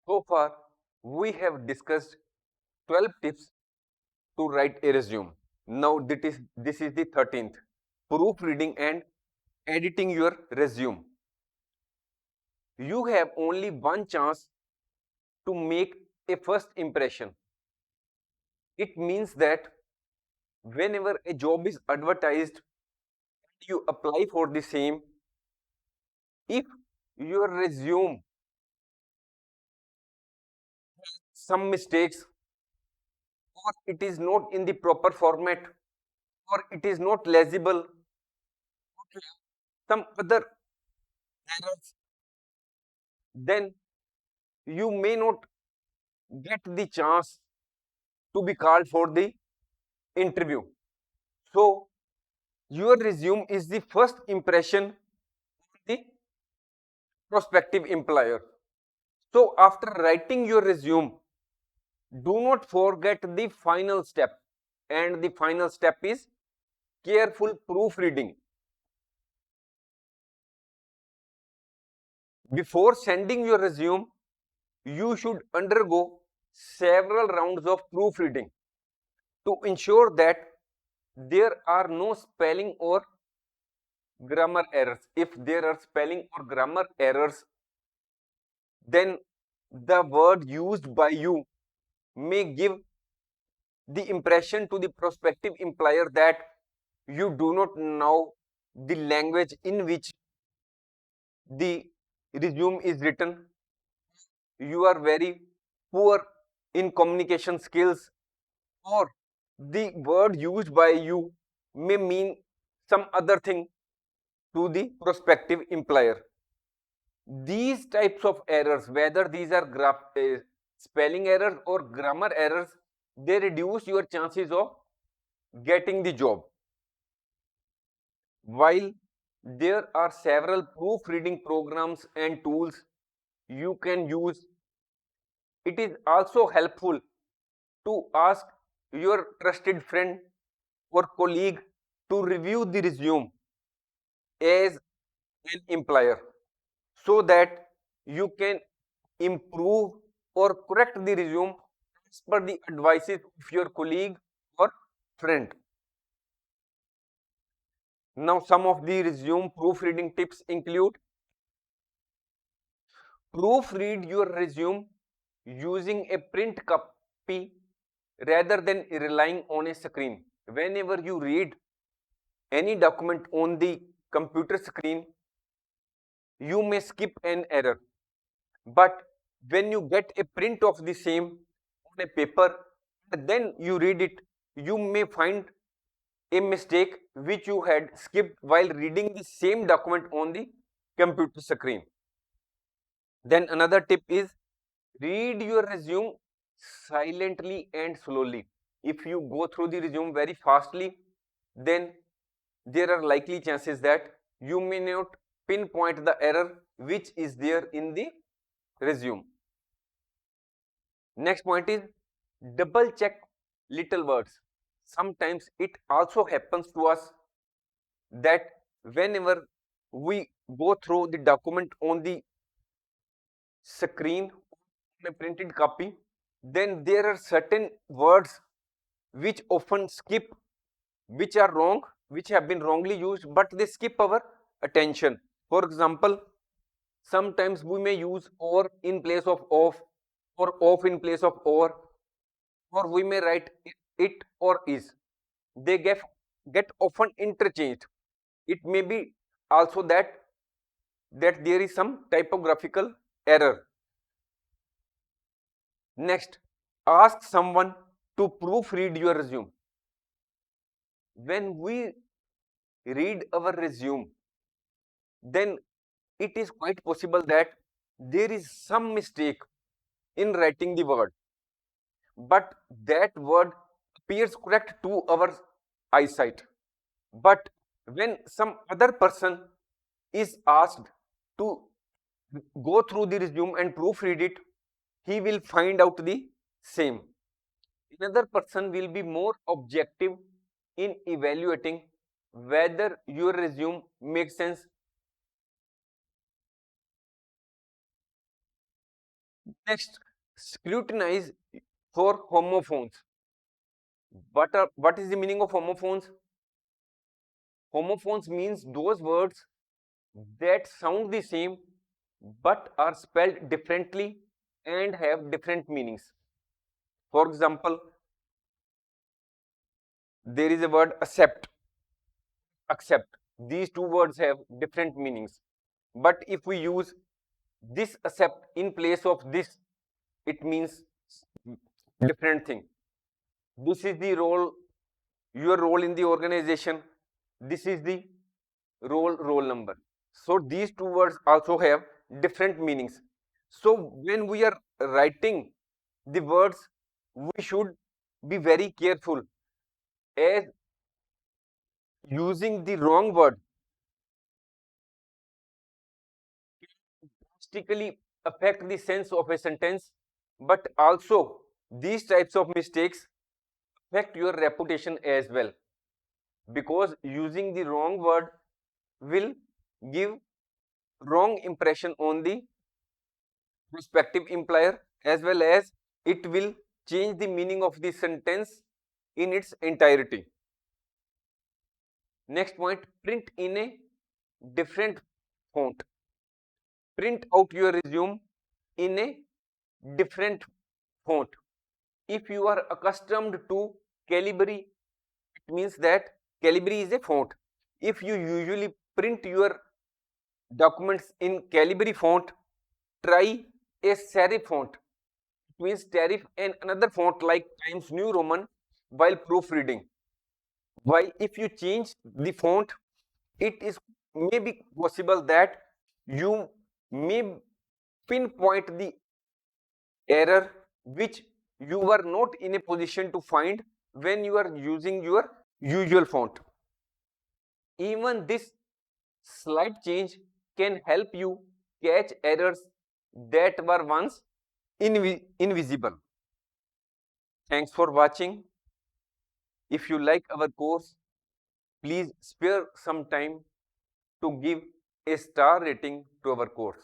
So far, we have discussed 12 tips to write a resume. Now, this is the 13th, proofreading and editing your resume. You have only one chance to make a first impression. It means that whenever a job is advertised, you apply for the same. If your resume has some mistakes, or it is not in the proper format, or it is not legible, or some other errors, then you may not get the chance to be called for the interview. So, your resume is the first impression of the prospective employer. So, after writing your resume, do not forget the final step, and the final step is careful proofreading. Before sending your resume, you should undergo several rounds of proofreading to ensure that there are no spelling or grammar errors. If there are spelling or grammar errors, then the word used by you may give the impression to the prospective employer that you do not know the language in which the resume is written, you are very poor in communication skills, or the word used by you may mean some other thing to the prospective employer. These types of errors, whether these are spelling errors or grammar errors, they reduce your chances of getting the job. While there are several proofreading programs and tools you can use, it is also helpful to ask your trusted friend or colleague to review the resume as an employer, so that you can improve or correct the resume as per the advices of your colleague or friend. Now, some of the resume proofreading tips include: proofread your resume using a print copy rather than relying on a screen. Whenever you read any document on the computer screen, you may skip an error. But when you get a print of the same on a paper, then you read it, you may find a mistake which you had skipped while reading the same document on the computer screen. Then another tip is, read your resume silently and slowly. If you go through the resume very fastly, then there are likely chances that you may not pinpoint the error which is there in the resume. Next point is, double check little words. Sometimes it also happens to us that whenever we go through the document on the screen on a printed copy, then there are certain words which often skip, which are wrong, which have been wrongly used, but they skip our attention. For example, sometimes we may use or in place of of, or of in place of or we may write it or is. They get often interchanged. It may be also that there is some typographical error. Next, ask someone to proofread your resume. When we read our resume, then it is quite possible that there is some mistake in writing the word, but that word appears correct to our eyesight. But when some other person is asked to go through the resume and proofread it, he will find out the same. Another person will be more objective in evaluating whether your resume makes sense. Next, scrutinize for homophones. What is the meaning of homophones? Homophones means those words that sound the same but are spelled differently and have different meanings. For example, there is a word accept. These two words have different meanings. But if we use this accept in place of this, it means different thing. This is the role, your role in the organization. This is the roll number. So these two words also have different meanings. So when we are writing the words, we should be very careful, as using the wrong word drastically affect the sense of a sentence, but also these types of mistakes affect your reputation as well, because using the wrong word will give wrong impression on the prospective employer, as well as it will change the meaning of the sentence in its entirety. Next point, print in a different font. Print out your resume in a different font. If you are accustomed to Calibri, it means that Calibri is a font. If you usually print your documents in Calibri font, try a serif font. It means serif and another font like Times New Roman while proofreading. While if you change the font, it is maybe possible that you may pinpoint the error which you were not in a position to find when you are using your usual font. Even this slight change can help you catch errors that were once invisible. Thanks for watching. If you like our course, please spare some time to give a star rating to our course.